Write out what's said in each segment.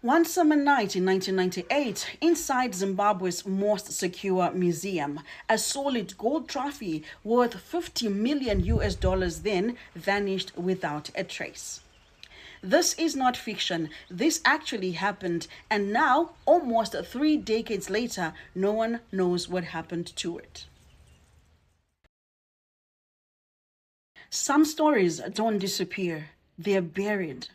One summer night in 1998, inside Zimbabwe's most secure museum, a solid gold trophy worth 50 million US dollars then vanished without a trace. This is not fiction. This actually happened, and now, almost 3 decades later, no one knows what happened to it. Some stories don't disappear, they're buried.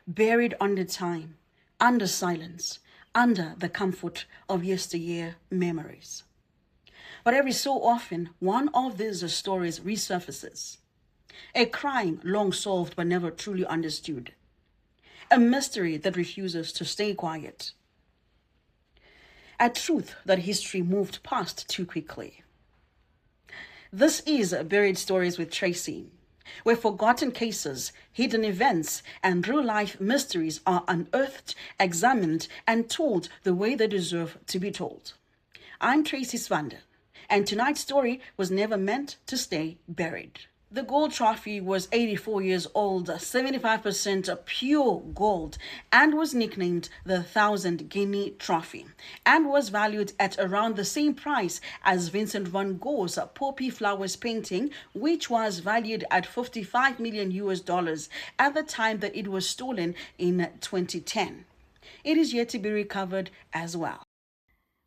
Buried under time, under silence, under the comfort of yesteryear memories. But every so often, one of these stories resurfaces. A crime long solved but never truly understood. A mystery that refuses to stay quiet. A truth that history moved past too quickly. This is Buried Stories with Tracey, where forgotten cases, hidden events, and real-life mysteries are unearthed, examined, and told the way they deserve to be told. I'm Tracey, and tonight's story was never meant to stay buried. The gold trophy was 84 years old, 75% pure gold, and was nicknamed the 1,000 Guinea Trophy, and was valued at around the same price as Vincent van Gogh's Poppy Flowers painting, which was valued at 55 million US dollars at the time that it was stolen in 2010. It is yet to be recovered as well.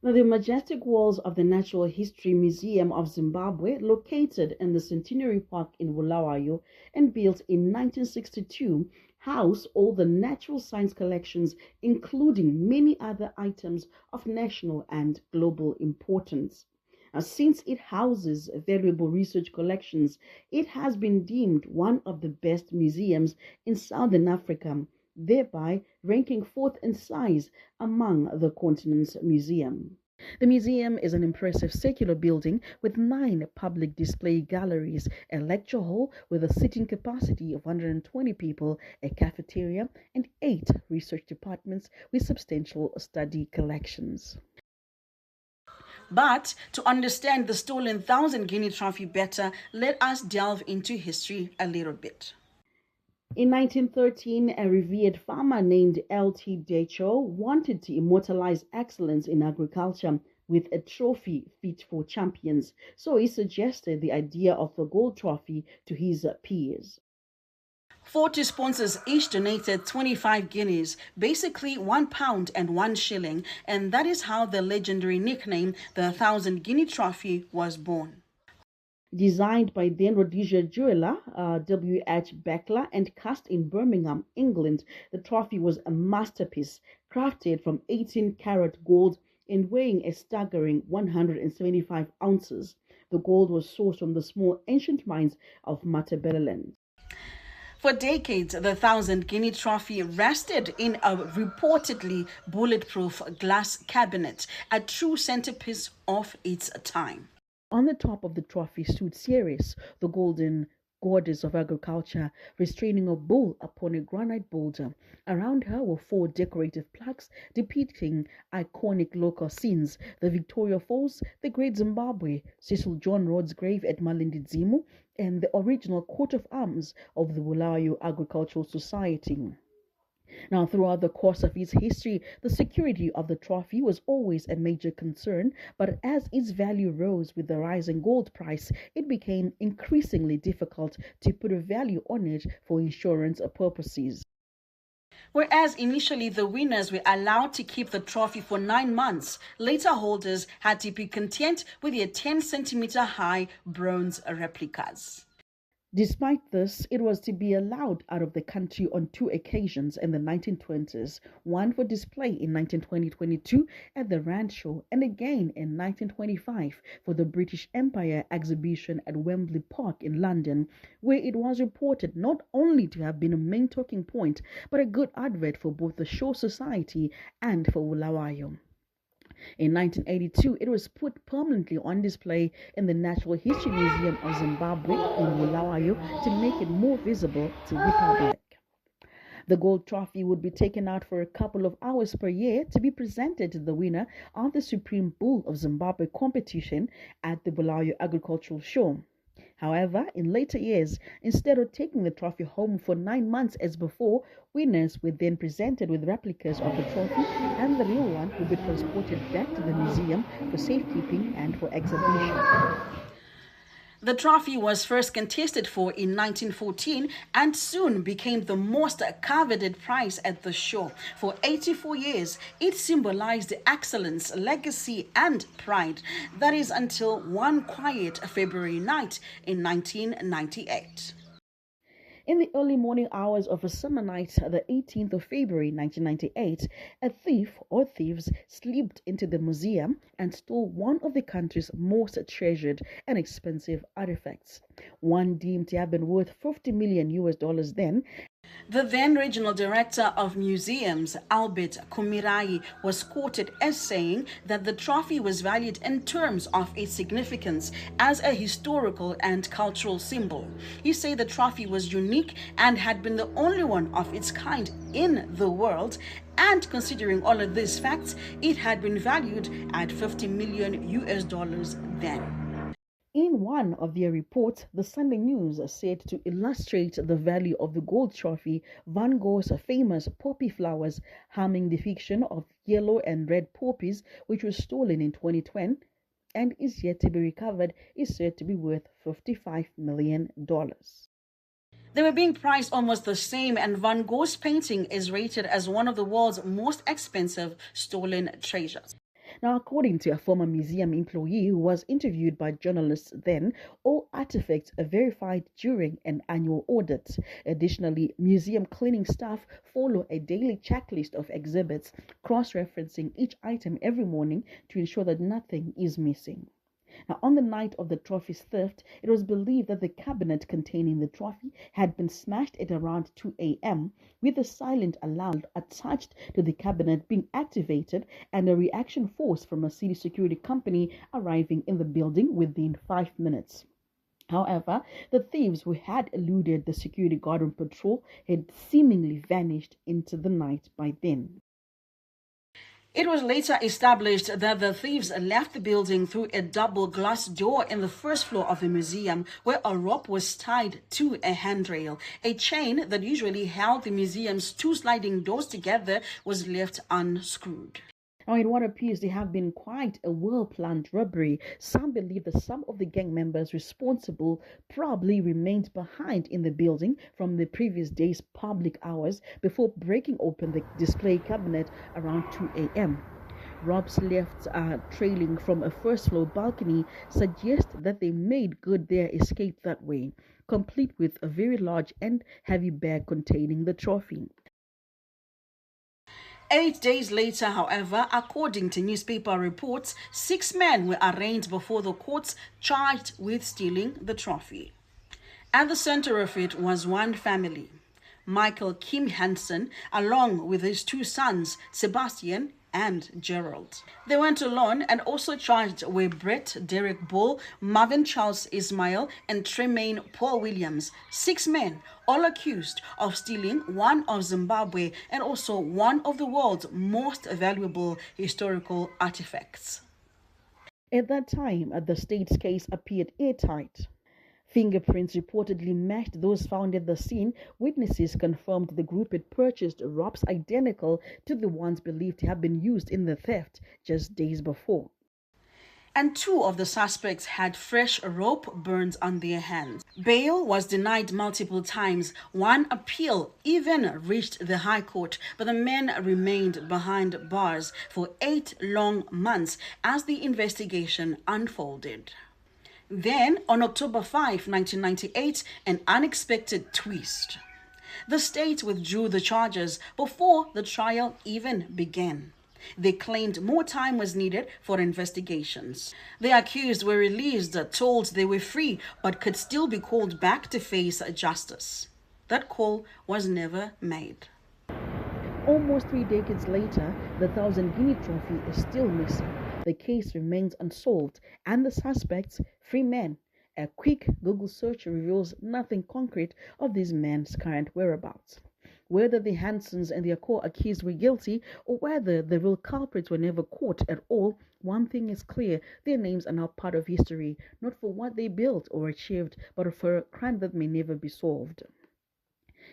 Now, the majestic walls of the Natural History Museum of Zimbabwe, located in the Centenary Park in Bulawayo and built in 1962, house all the natural science collections, including many other items of national and global importance. Now, since it houses valuable research collections, it has been deemed one of the best museums in Southern Africa, thereby ranking fourth in size among the continent's museums. The museum is an impressive circular building with 9 public display galleries, a lecture hall with a seating capacity of 120 people, a cafeteria, and 8 research departments with substantial study collections. But to understand the stolen 1,000 Guinea trophy better, let us delve into history a little bit. In 1913, a revered farmer named L.T. Decho wanted to immortalize excellence in agriculture with a trophy fit for champions, so he suggested the idea of a gold trophy to his peers. 40 sponsors each donated 25 guineas, basically £1 and 1 shilling, and that is how the legendary nickname, the 1,000 Guinea Trophy, was born. Designed by then Rhodesia jeweler W.H. Beckler and cast in Birmingham, England, the trophy was a masterpiece crafted from 18-karat gold and weighing a staggering 175 ounces. The gold was sourced from the small ancient mines of Matabeleland. For decades, the 1,000 Guinea Trophy rested in a reportedly bulletproof glass cabinet, a true centerpiece of its time. On the top of the trophy stood Ceres, the golden goddess of agriculture, restraining a bull upon a granite boulder. Around her were 4 decorative plaques depicting iconic local scenes: the Victoria Falls, the Great Zimbabwe, Cecil John Rhodes' grave at Malindidzimu, and the original coat of arms of the Bulawayo Agricultural Society. Now, throughout the course of its history, the security of the trophy was always a major concern, but as its value rose with the rising gold price, it became increasingly difficult to put a value on it for insurance purposes. Whereas initially the winners were allowed to keep the trophy for 9 months, later holders had to be content with their 10-centimeter high bronze replicas. Despite this, it was to be allowed out of the country on 2 occasions in the 1920s, one for display in 1920-22 at the Rand Show, and again in 1925 for the British Empire exhibition at Wembley Park in London, where it was reported not only to have been a main talking point, but a good advert for both the Shaw Society and for Bulawayo. In 1982, it was put permanently on display in the Natural History Museum of Zimbabwe in Bulawayo to make it more visible to the public. The gold trophy would be taken out for a couple of hours per year to be presented to the winner of the Supreme Bull of Zimbabwe competition at the Bulawayo Agricultural Show. However, in later years, instead of taking the trophy home for 9 months as before, winners were then presented with replicas of the trophy, and the real one would be transported back to the museum for safekeeping and for exhibition. The trophy was first contested for in 1914 and soon became the most coveted prize at the show. For 84 years, it symbolized excellence, legacy, and pride. That is until one quiet February night in 1998. In the early morning hours of a summer night, the 18th of February 1998, a thief or thieves slipped into the museum and stole one of the country's most treasured and expensive artifacts, one deemed to have been worth 50 million US dollars then. The then regional director of museums, Albert Kumirai, was quoted as saying that the trophy was valued in terms of its significance as a historical and cultural symbol. He said the trophy was unique and had been the only one of its kind in the world, and considering all of these facts, it had been valued at 50 million US dollars then. In one of their reports, the Sunday News said to illustrate the value of the gold trophy, Van Gogh's famous poppy flowers, harming the fiction of yellow and red poppies, which was stolen in 2020 and is yet to be recovered, is said to be worth $55 million. They were being priced almost the same, and Van Gogh's painting is rated as one of the world's most expensive stolen treasures. Now, according to a former museum employee who was interviewed by journalists then, all artifacts are verified during an annual audit. Additionally, museum cleaning staff follow a daily checklist of exhibits, cross-referencing each item every morning to ensure that nothing is missing. Now, on the night of the trophy's theft, it was believed that the cabinet containing the trophy had been smashed at around 2 a.m., with a silent alarm attached to the cabinet being activated and a reaction force from a city security company arriving in the building within 5 minutes. However, the thieves who had eluded the security guard on patrol had seemingly vanished into the night by then. It was later established that the thieves left the building through a double glass door in the first floor of the museum, where a rope was tied to a handrail. A chain that usually held the museum's two sliding doors together was left unscrewed. Now, in what appears to have been quite a well-planned robbery, some believe that some of the gang members responsible probably remained behind in the building from the previous day's public hours before breaking open the display cabinet around 2 a.m. Robs left trailing from a first-floor balcony suggest that they made good their escape that way, complete with a very large and heavy bag containing the trophy. 8 days later, however, according to newspaper reports, 6 men were arraigned before the courts charged with stealing the trophy. At the center of it was one family, Michael Kim Hansen, along with his 2 sons, Sebastian and Gerald. They went alone, and also charged were Brett Derek Bull, Marvin Charles Ismail, and Tremaine Paul Williams. 6 men, all accused of stealing one of Zimbabwe and also one of the world's most valuable historical artifacts. At that time, the state's case appeared airtight. Fingerprints reportedly matched those found at the scene. Witnesses confirmed the group had purchased robes identical to the ones believed to have been used in the theft just days before. And 2 of the suspects had fresh rope burns on their hands. Bail was denied multiple times. One appeal even reached the High Court, but the men remained behind bars for 8 long months as the investigation unfolded. Then, on October 5, 1998, an unexpected twist. The state withdrew the charges before the trial even began. They claimed more time was needed for investigations. The accused were released, told they were free, but could still be called back to face justice. That call was never made. Almost 3 decades later, the 1,000 Guinea trophy is still missing. The case remains unsolved, and the suspects, 3 men. A quick Google search reveals nothing concrete of these men's current whereabouts. Whether the Hansons and their co-accused were guilty or whether the real culprits were never caught at all, one thing is clear: their names are now part of history, not for what they built or achieved, but for a crime that may never be solved.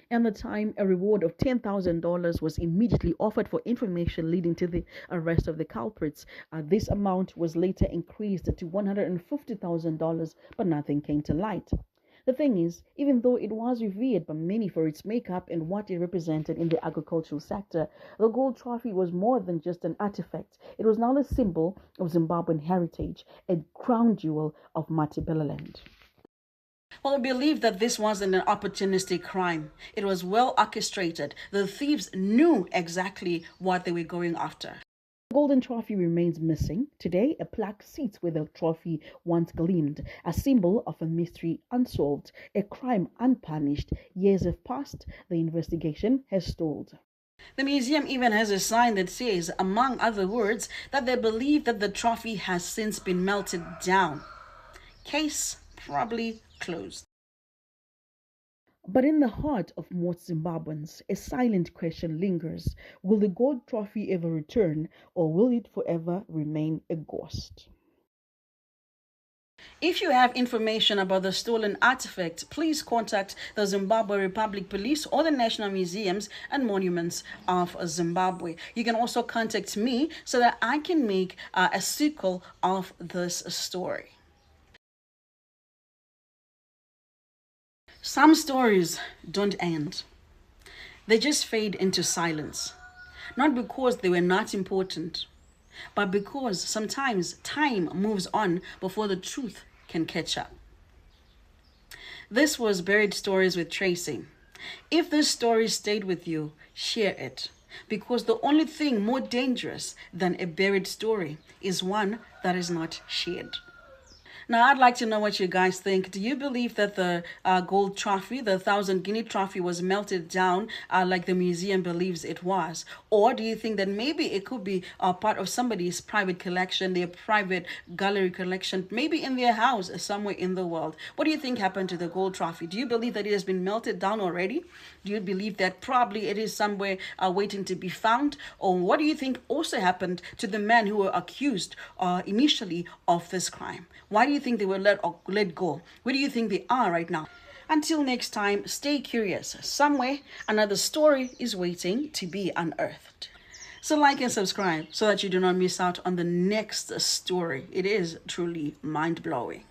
At the time, a reward of $10,000 was immediately offered for information leading to the arrest of the culprits. This amount was later increased to $150,000, but nothing came to light. The thing is, even though it was revered by many for its makeup and what it represented in the agricultural sector, the gold trophy was more than just an artifact. It was now a symbol of Zimbabwean heritage, a crown jewel of Matabeleland. Well, I believe that this wasn't an opportunistic crime. It was well orchestrated. The thieves knew exactly what they were going after. The golden trophy remains missing. Today, a plaque sits where the trophy once gleamed, a symbol of a mystery unsolved, a crime unpunished. Years have passed, the investigation has stalled. The museum even has a sign that says, among other words, that they believe that the trophy has since been melted down. Case probably closed. But in the heart of most Zimbabweans, a silent question lingers. Will the gold trophy ever return, or will it forever remain a ghost? If you have information about the stolen artifact, please contact the Zimbabwe Republic Police or the National Museums and Monuments of Zimbabwe. You can also contact me so that I can make a sequel of this story. Some stories don't end. They just fade into silence. Not because they were not important, but because sometimes time moves on before the truth can catch up. This was Buried Stories with Tracey. If this story stayed with you, share it. Because the only thing more dangerous than a buried story is one that is not shared. Now, I'd like to know what you guys think. Do you believe that the gold trophy, the 1,000 guinea trophy, was melted down like the museum believes it was? Or do you think that maybe it could be part of somebody's private collection, their private gallery collection, maybe in their house somewhere in the world? What do you think happened to the gold trophy? Do you believe that it has been melted down already? Do you believe that probably it is somewhere waiting to be found? Or what do you think also happened to the men who were accused initially of this crime? Why do you think they were let go? Where do you think they are right now? Until next time, stay curious. Somewhere, another story is waiting to be unearthed. So like and subscribe so that you do not miss out on the next story. It is truly mind-blowing.